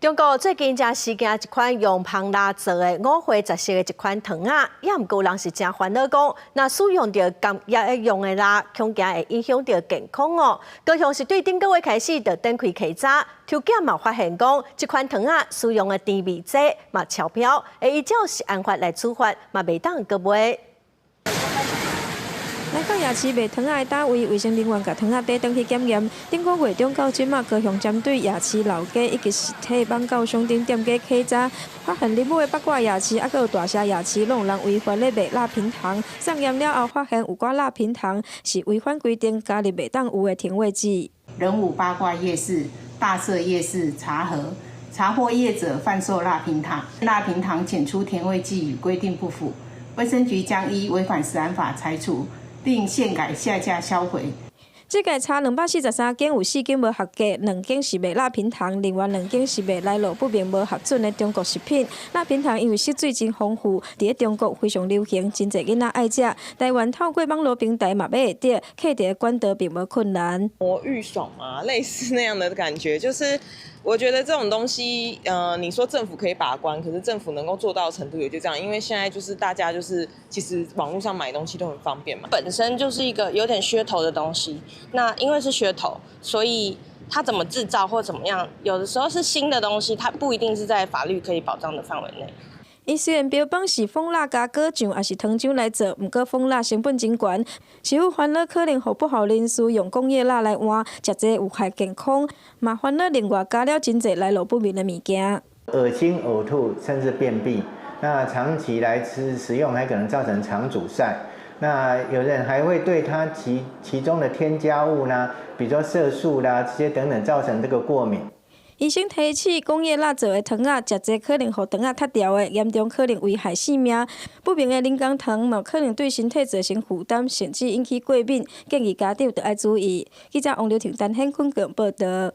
中国最近才试验一款用芳蜡做的五花杂色的一款糖仔，也毋过人是真烦恼讲，若使用着工业用的蜡，恐惊会影响着健康哦。高雄是对顶个月开始就展开稽查，抽检嘛发现讲，这款糖仔使用的甜味剂嘛超标，会依照是按法来处罚，嘛袂当搁卖。 来到夜市卖糖仔的单位，卫生人员甲糖仔底登去检验。顶个月中到今嘛，高雄针对夜市老街以及实体网购商店店家稽查，发现林武的八卦夜市，还有大社夜市，拢有人违法咧卖蜡平糖。上验了后，发现有寡蜡平糖是违反规定加入袂当有的甜味剂。仁武八卦夜市、大社夜市查核。 查获业者贩售蜡平糖，蜡平糖检出甜味剂与规定不符，卫生局将依违反食安法裁处，并限改下架销毁。这届查243件，有4件无合格，2件是卖蜡平糖，另外2件是卖来路不明、无核准的中国食品。蜡平糖因为色水真丰富，伫中国非常流行，真侪囡仔爱食。台湾透过网络平台嘛买会到，客伫管得并无困难。魔芋爽嘛，类似那样的感觉，就是。 我觉得这种东西，你说政府可以把关，可是政府能够做到的程度也就这样，因为现在就是大家就是其实网络上买东西都很方便嘛。本身就是一个有点噱头的东西，那因为是噱头，所以它怎么制造或怎么样，有的时候是新的东西，它不一定是在法律可以保障的范围内。 伊虽然标榜是蜂蜡加果酱，也是糖浆来做，毋过蜂蜡成本真悬，市府烦恼可能互不好人士用工业蜡来换，食这有害健康，嘛烦恼另外加了真侪来路不明的物件，恶心、呕吐，甚至便秘。那长期来使用，还可能造成肠阻塞。那有人还会对它其中的添加物呢，比如说色素啦这些等等，造成这个过敏。 医生提醒，工业蜡做的糖仔，食这可能互糖仔塌掉的，严重可能危害性命。不明的人工糖嘛，可能对身体造成负担，甚至引起过敏，建议家长要爱注意。记者王柳婷、陈显坤报道。